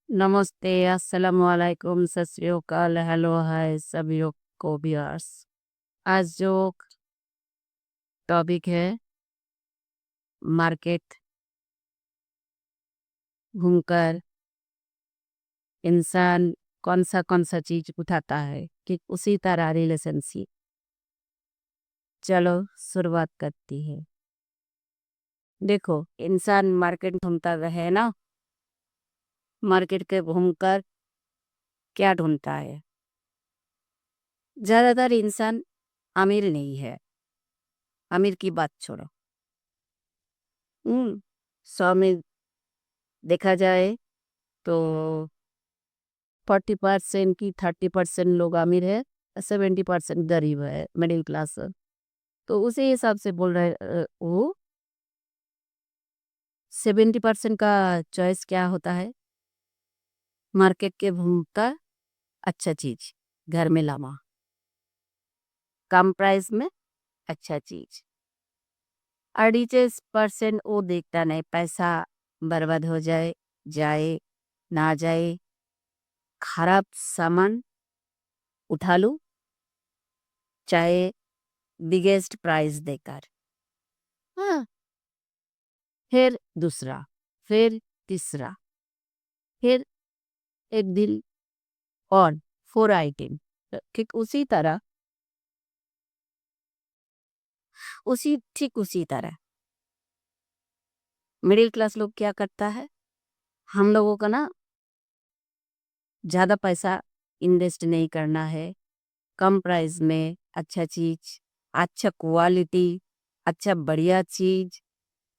नमस्ते, अस्सलाम वालेकुम, सत श्री अकाल, हेलो, हाय सभी को व्यूअर्स। आज जो टॉपिक है मार्केट घूमकर इंसान कौन सा चीज उठाता है कि उसी तरह रिलेशनशिप। चलो शुरुआत करती है। देखो, इंसान मार्केट घूमता है ना, मार्केट के घूमकर क्या ढूंढता है? ज्यादातर इंसान अमीर नहीं है। अमीर की बात छोड़ो। 100 में देखा जाए तो 40% की 30% लोग अमीर है, 70% गरीब है, मिडिल क्लास है। तो उसी हिसाब से बोल रहे वो 70% का चॉइस क्या होता है? मार्केट के घूमता अच्छा चीज घर में लामा, कम प्राइस में अच्छा चीज। 38% वो देखता नहीं पैसा बर्बाद हो जाए, जाए ना जाए, खराब सामान उठा लूं, चाहे बिगेस्ट प्राइस देकर। हाँ, फिर दूसरा, फिर तीसरा, फिर एक दिन और 4 आइटम। ठीक उसी तरह मिडिल क्लास लोग क्या करता है? हम लोगों का ना ज़्यादा पैसा इन्वेस्ट नहीं करना है, कम प्राइस में अच्छा चीज, अच्छा क्वालिटी, अच्छा बढ़िया चीज,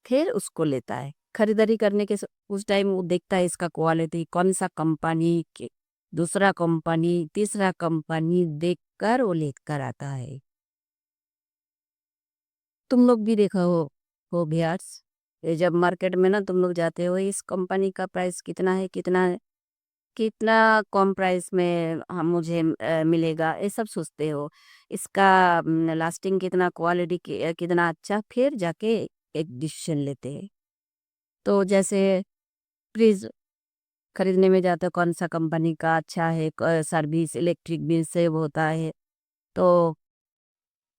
फिर उसको लेता है खरीदारी करने के उस टाइम। वो देखता है इसका क्वालिटी कौन सा कंपनी के, दूसरा कंपनी, तीसरा कंपनी देखकर वो लेकर आता है। तुम लोग भी देखा हो बिहार्स, ये जब मार्केट में ना तुम लोग जाते हो, इस कंपनी का प्राइस कितना है, कितना है, कितना कम प्राइस में हम मुझे मिलेगा, ये सब सोचते हो। इसका लास्टिंग कितना, क्वालिटी कितना अच्छा, फिर जाके एक डिसीजन लेते हैं। तो जैसे फ्रिज खरीदने में जाते हो, कौन सा कंपनी का अच्छा है, सर्विस इलेक्ट्रिक बिल सेव होता है, तो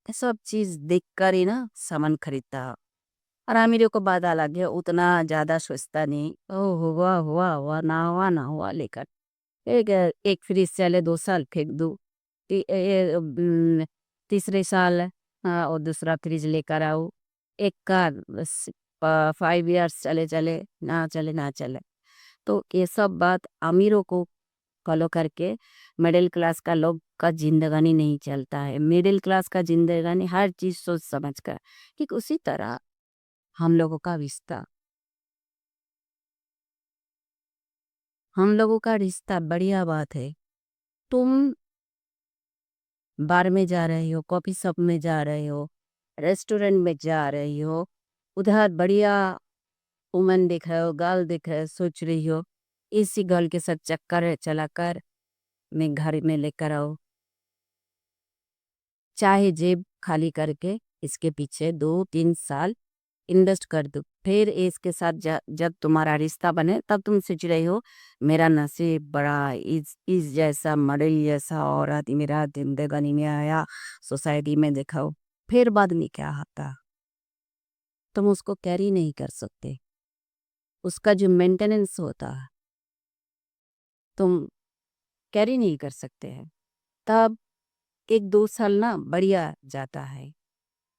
ये सब चीज देखकर ही ना सामान खरीदता है। और अमीरों को बात अलग है, उतना ज्यादा सोचता नहीं, ओ हुआ हुआ हुआ, ना हुआ ना हुआ, लेकर एक एक फ्रिज चले 2 साल फेंक दो, तीसरे साल और दूसरा फ्रिज लेकर आओ। एक कार बस 5 इयर्स चले चले ना चले ना चले। तो ये सब बात अमीरों को फॉलो करके मिडिल क्लास का लोग का जिंदगानी नहीं चलता है। मिडिल क्लास का जिंदगानी हर चीज सोच समझ कर। ठीक उसी तरह हम लोगों का रिश्ता, हम लोगों का रिश्ता बढ़िया बात है। तुम बार में जा रही हो, कॉफी शॉप में जा रहे हो, रेस्टोरेंट में जा रही हो, उधर बढ़िया वुमन दिख रहे हो, गर्ल दिख रहे हो, सोच रही हो इसी गर्ल के साथ चक्कर चलाकर मैं घर में लेकर आओ, चाहे जेब खाली करके इसके पीछे 2-3 साल इन्वेस्ट कर दो, फिर इसके साथ जब तुम्हारा रिश्ता बने तब तुम सोच रही हो मेरा नसीब बड़ा, इस जैसा मॉडल जैसा औरत मेरा जिंदगानी में आया, सोसाइटी में दिखाओ। फिर बाद में क्या होता? तुम उसको कैरी नहीं कर सकते, उसका जो मेंटेनेंस होता है तुम कैरी नहीं कर सकते हैं। तब 1-2 साल ना बढ़िया जाता है,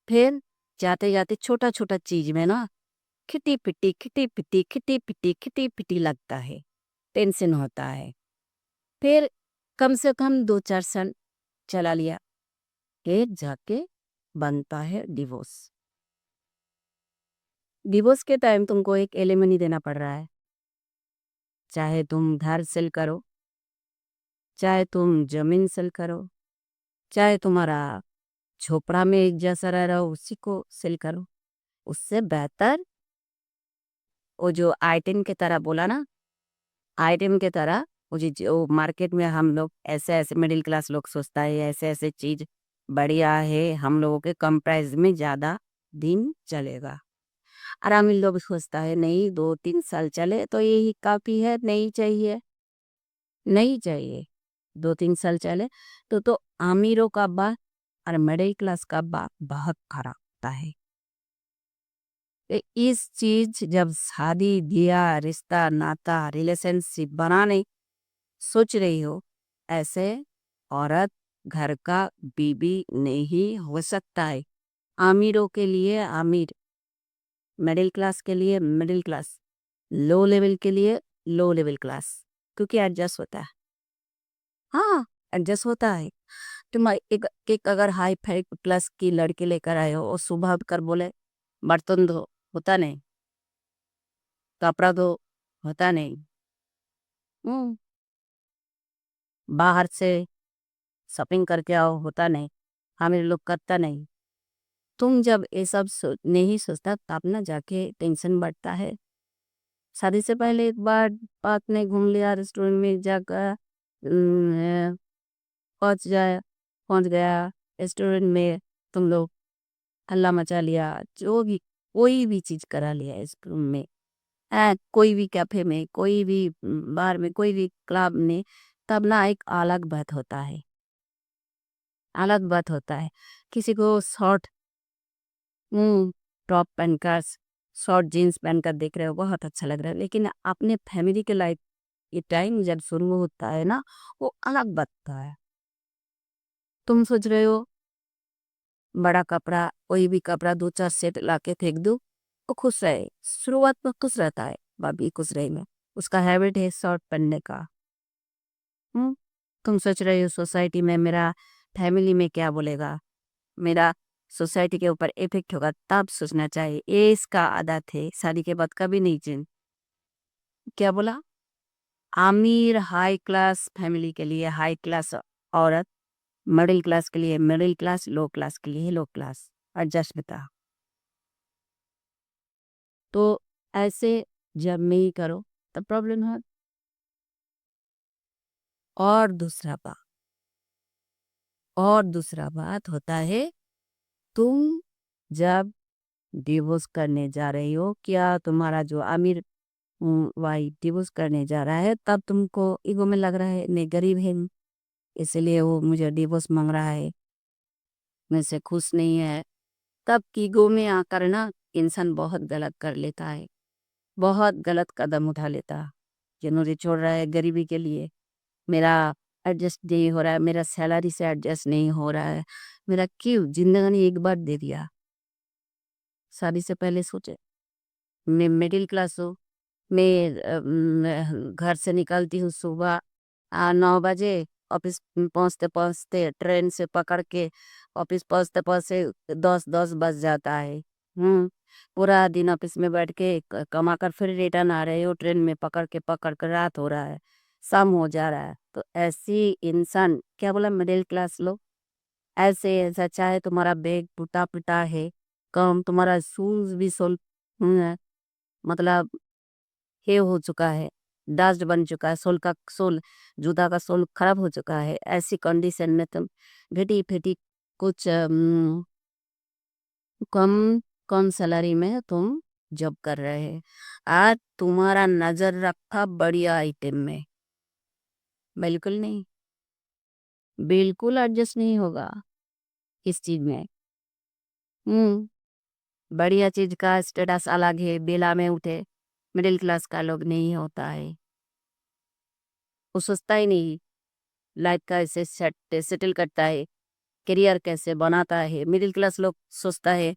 फिर जाते जाते छोटा छोटा चीज में ना खिटी पिटी खिटी पिटी खिटी पिटी खिटी पिटी लगता है, टेंशन होता है। फिर कम से कम 2-4 साल चला लिया, फिर जाके बनता है डिवोर्स। डिवोर्स के टाइम तुमको एक एलिमनी देना पड़ रहा है, चाहे तुम घर सेल करो, चाहे तुम जमीन सेल करो, चाहे तुम्हारा झोपड़ा में एक जैसा रह रहा हो उसी को सेल करो। उससे बेहतर वो जो आइटम के तरह बोला ना, आइटम के तरह वो जो मार्केट में हम लोग ऐसे ऐसे मिडिल क्लास लोग सोचता है ऐसे ऐसे चीज बढ़िया है, हम लोगों के कम प्राइस में ज्यादा दिन चलेगा। और अमीर लोग सोचता है नहीं 2-3 साल चले तो यही काफी है, नहीं चाहिए। नहीं चाहिए। 2-3 साल चले तो अमीरों का बात और मिडिल क्लास का बात बहुत खराब होता है। इस चीज जब शादी दिया रिश्ता नाता रिलेशनशिप बनाने सोच रही हो, ऐसे औरत घर का बीबी नहीं हो सकता है। अमीरों के लिए अमीर, मिडिल क्लास के लिए मिडिल क्लास, लो लेवल के लिए लो लेवल क्लास, क्योंकि एडजस्ट होता है। हाँ, एडजस्ट होता है। तुम एक अगर हाई फाई क्लास की लड़की लेकर आए हो और सुबह कर बोले बर्तन धो, होता नहीं। कपड़ा धो, होता नहीं। हम्म, बाहर से शॉपिंग करके आओ, होता नहीं। हमें लोग करता नहीं। तुम जब ये सब नहीं सोचता तब ना जाके टेंशन बढ़ता है। शादी से पहले एक बार पार्क में घूम लिया, रेस्टोरेंट में जाकर पहुंच जाए पहुंच गया रेस्टोरेंट में, तुम लोग हल्ला मचा लिया, जो भी कोई भी चीज करा लिया इस रूम में, कोई भी कैफे में, कोई भी बार में, कोई भी क्लब में, तब ना एक अलग बात होता है। अलग बात होता है। किसी को शॉर्ट टॉप पहनकर, शॉर्ट जीन्स पहनकर देख रहे हो, बहुत अच्छा लग रहा है, लेकिन अपने फैमिली के लाइफ ये टाइम जब शुरू होता है ना, वो अलग बात होता है। तुम सोच रहे हो बड़ा कपड़ा, कोई भी कपड़ा 2-4 सेट लाके फेंक दो, वो खुश रहे, शुरुआत में खुश रहता है, भाभी खुश रहे में, उसका हैबिट है शॉर्ट पहनने का। हम्म तुम सोच रहे हो सोसाइटी में मेरा फैमिली में क्या बोलेगा, मेरा सोसाइटी के ऊपर इफेक्ट होगा, तब सोचना चाहिए। ये इसका आदत है, शादी के बाद कभी नहीं चेंज। क्या बोला? अमीर हाई क्लास फैमिली के लिए हाई क्लास औरत, मिडिल क्लास के लिए मिडिल क्लास, लो क्लास के लिए लो क्लास। एडजस्ट बता। तो ऐसे जब नहीं करो तब प्रॉब्लम है। और दूसरा बात, और दूसरा बात होता है, तुम जब डिवोर्स करने जा रही हो, क्या तुम्हारा जो अमीर वाइफ डिवोर्स करने जा रहा है, तब तुमको ईगो में लग रहा है नहीं गरीब है, इसलिए वो मुझे डिवोर्स मांग रहा है, मैं से खुश नहीं है। तब ईगो में आकर ना इंसान बहुत गलत कर लेता है, बहुत गलत कदम उठा लेता है। कि मुझे छोड़ रहा है गरीबी के लिए, मेरा एडजस्ट नहीं हो रहा है, मेरा सैलरी से एडजस्ट नहीं हो रहा है, मेरा क्यों जिंदगी एक बार दे दिया। शादी से पहले सोचे मैं मिडिल क्लास हूँ, मैं घर से निकलती हूँ सुबह 9 बजे, ऑफिस पहुँचते पहुँचते ट्रेन से पकड़ के ऑफिस पहुँचते पहुँचते 10-10 बज जाता है। पूरा दिन ऑफिस में बैठ के कमा कर फिर रिटर्न आ रहे हो, ट्रेन में पकड़ के रात हो रहा है, शाम हो जा रहा है। तो ऐसी इंसान क्या बोला मिडिल क्लास लोग, ऐसे ऐसा चाहे तुम्हारा बैग टूटा पिटा है, कम तुम्हारा शूज भी सोल मतलब हे हो चुका है, डस्ट बन चुका है, सोल जूता का सोल खराब हो चुका है, ऐसी कंडीशन में तुम घटी फिटी कुछ कम कम सैलरी में तुम जॉब कर रहे हैं। आज तुम्हारा नजर रखा बढ़िया आइटम में, बिल्कुल नहीं, बिल्कुल एडजस्ट नहीं होगा इस चीज में। हम्म बढ़िया चीज का स्टेटस अलग है, बेला में उठे, मिडिल क्लास का लोग नहीं होता है, वो सोचता ही नहीं लाइफ का ऐसे सेटल करता है, करियर कैसे बनाता है। मिडिल क्लास लोग सोचता है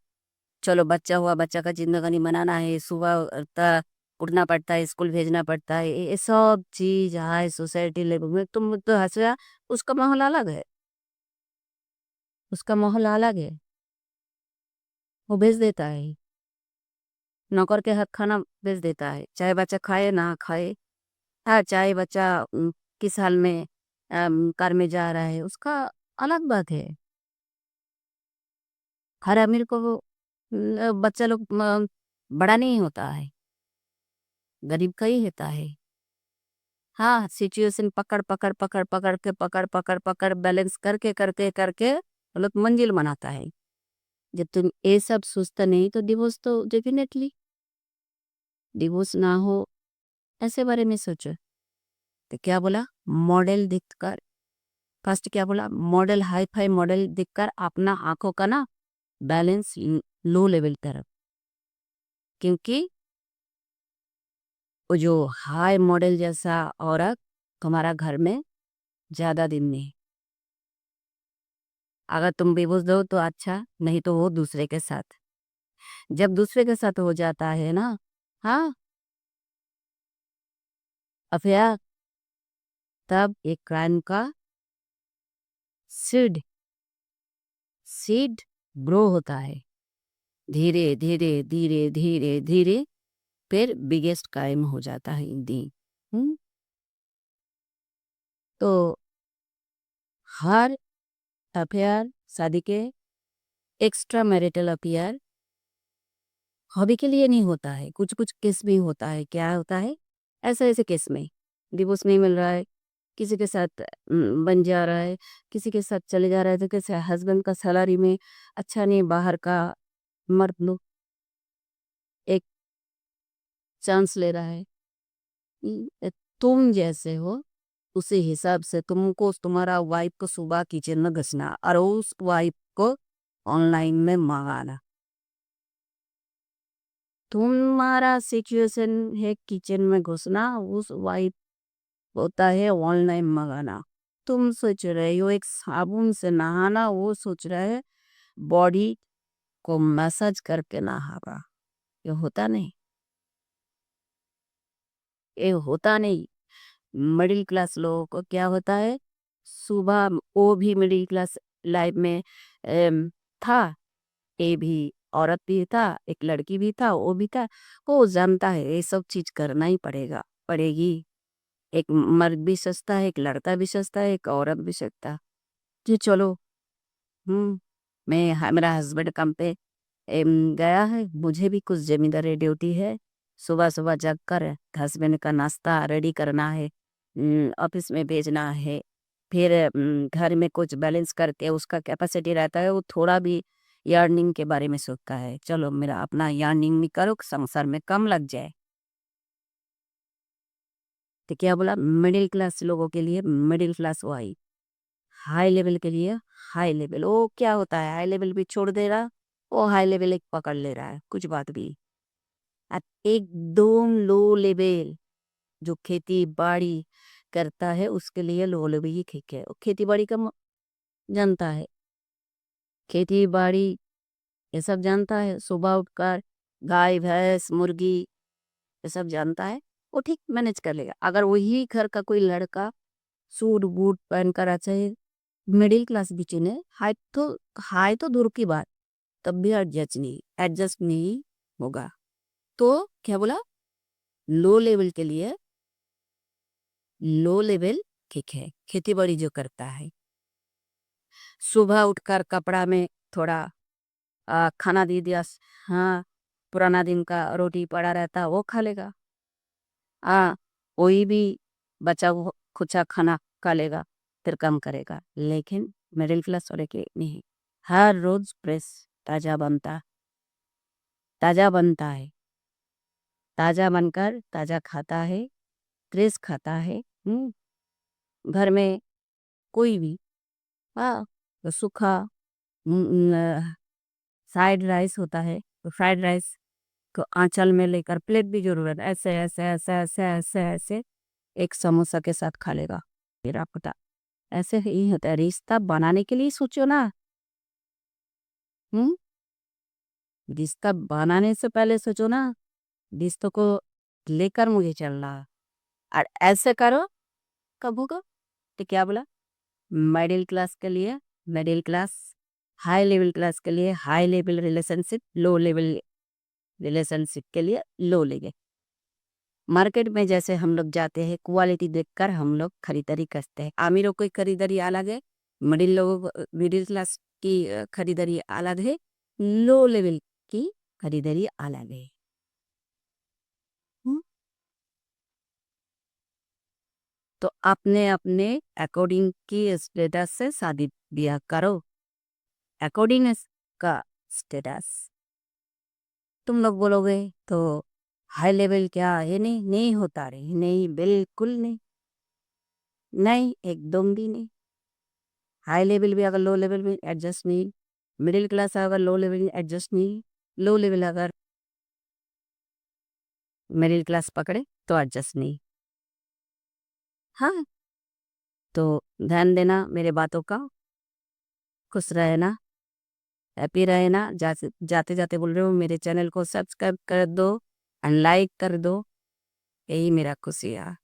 चलो बच्चा हुआ, बच्चा का जिंदगानी बनाना है, सुबह उठना पड़ता है, स्कूल भेजना पड़ता है, ये सब चीज हाई सोसाइटी लेवल में तुम तो हंसा, उसका माहौल अलग है, उसका माहौल अलग है, वो भेज देता है, नौकर के हाथ खाना भेज देता है, चाहे बच्चा खाए ना खाए। हाँ, चाहे बच्चा किस हाल में कार में जा रहा है, उसका अलग बात है। हर अमीर को बच्चा लोग बड़ा नहीं होता है, गरीब का ही होता है। हाँ, सिचुएशन पकड़ बैलेंस करके करके करके वो लोग मंजिल बनाता है। जब तुम ये सब सोचता नहीं तो डिवोर्स तो डेफिनेटली, डिवोर्स ना हो, ऐसे बारे में सोचो। तो क्या बोला? मॉडल दिखकर, फर्स्ट क्या बोला, मॉडल, हाई फाई मॉडल दिखकर अपना आंखों का ना बैलेंस लो लेवल तरफ, क्योंकि वो जो हाई मॉडल जैसा औरत तुम्हारा घर में ज्यादा दिन नहीं। अगर तुम बेबस दो तो अच्छा, नहीं तो वो दूसरे के साथ, जब दूसरे के साथ हो जाता है ना, हाँ, अफेयर, तब एक क्राइम का सीड सीड ग्रो होता है, धीरे धीरे धीरे धीरे धीरे, फिर बिगेस्ट क्राइम हो जाता है दी। हम्म, तो हर अफेयर, शादी के एक्स्ट्रा मैरिटल अफेयर हॉबी के लिए नहीं होता है, कुछ कुछ केस भी होता है, क्या होता है, ऐसे ऐसे केस में डिवोर्स नहीं मिल रहा है, किसी के साथ बन जा रहा है, किसी के साथ चले जा रहा है, तो कैसे हस्बैंड का सैलरी में अच्छा नहीं, बाहर का मर्द लोग एक चांस ले रहा है। तुम जैसे हो उसी हिसाब से तुमको तुम्हारा वाइफ को सुबह किचन में घसना और उस वाइफ को ऑनलाइन में मंगाना, तुम्हारा सिचुएशन है किचन में घुसना, उस वाइफ होता है ऑनलाइन मंगाना। तुम सोच रहे हो एक साबुन से नहाना, वो सोच रहा है बॉडी को मसाज करके नहागा। ये होता नहीं, ये होता नहीं। मिडिल क्लास लोगों को क्या होता है, सुबह वो भी मिडिल क्लास लाइफ में था, ये भी औरत भी था, एक लड़की भी था, वो भी था, वो जानता है ये सब चीज करना ही पड़ेगी। एक मर्द भी सस्ता है, एक लड़का भी सस्ता है, एक औरत भी सस्ता। जी चलो, मेरा हस्बैंड काम पे गया है, मुझे भी कुछ जमींदारी ड्यूटी है, सुबह सुबह जग कर हस्बैंड का नाश्ता रेडी करना है, ऑफिस में भेजना है, फिर घर में कुछ बैलेंस करके उसका कैपेसिटी रहता है, वो थोड़ा भी यार्निंग के बारे में सोचता है, चलो मेरा अपना यार्निंग भी करो, संसार में कम लग जाए। तो क्या बोला, मिडिल क्लास लोगों के लिए मिडिल क्लास वाई, हाई लेवल के लिए हाई लेवल, वो क्या होता है, हाई लेवल भी छोड़ दे रहा, वो हाई लेवल एक पकड़ ले रहा है कुछ बात भी। अब एकदम लो लेवल जो खेती बाड़ी करता है उसके लिए लो लेवल ही ठीक है, वो खेती बाड़ी का जानता है, खेती बाड़ी ये सब जानता है, सुबह उठकर गाय भैंस मुर्गी ये सब जानता है, वो ठीक मैनेज कर लेगा। अगर वही घर का कोई लड़का सूट बूट पहन कर अच्छा है, मिडिल क्लास भी चुने, हाई तो दूर की बात, तब भी एडजस्ट नहीं होगा। तो क्या बोला, लो लेवल के लिए लो लेवल ठीक है, खेती बाड़ी जो करता है, सुबह उठकर कपड़ा में थोड़ा खाना दे दिया, हाँ, पुराना दिन का रोटी पड़ा रहता वो खा लेगा, हाँ, कोई भी बचा वो खुचा खाना खा लेगा, फिर कम करेगा। लेकिन मिडिल क्लास वाले के नहीं, हर रोज फ्रेश ताजा बनता है, ताजा बनकर ताजा खाता है, फ्रेश खाता है। घर में कोई भी, हाँ, तो सूखा फ्राइड राइस होता है, तो फ्राइड राइस को आंचल में लेकर प्लेट भी जरूरत, ऐसे ऐसे ऐसे ऐसे ऐसे ऐसे एक समोसा के साथ खा लेगा। मेरा पता ऐसे ही होता है, रिश्ता बनाने के लिए सोचो ना। हम्म रिश्ता बनाने से पहले सोचो ना, रिश्तों को लेकर मुझे चलना, और ऐसे करो कब होगा। तो क्या बोला, मिडिल क्लास के लिए middle class, high level class के लिए high level relationship, low level relationship के लिए लो लेंगे। मार्केट में जैसे हम लोग जाते हैं, क्वालिटी देखकर हम लोग खरीदारी करते हैं, अमीरों की खरीदारी अलग है, मिडिल क्लास की खरीदारी अलग है, लो लेवल की खरीदारी अलग है। हम्म, तो अपने अपने अकॉर्डिंग की स्टेटस से शादी ब्याह करो, अकॉर्डिंग का स्टेटस। तुम लोग बोलोगे तो हाई लेवल क्या है, नहीं नहीं होता रे, नहीं बिल्कुल नहीं। नहीं, एकदम भी नहीं। हाई लेवल भी अगर लो लेवल में एडजस्ट नहीं, मिडिल क्लास अगर लो लेवल में एडजस्ट नहीं, लो लेवल अगर मिडिल क्लास पकड़े तो एडजस्ट नहीं। हाँ, तो ध्यान देना मेरे बातों का, खुश रहना, हैप्पी रहना। जाते जाते बोल रहे हो मेरे चैनल को सब्सक्राइब कर दो एंड लाइक कर दो, यही मेरा खुशी है।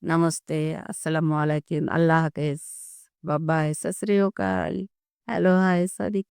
नमस्ते, अस्सलाम वालेकुम, अल्लाह हाफ़िज़, बाय बाय, सत श्री अकाल, हेलो, हाय, सॉरी।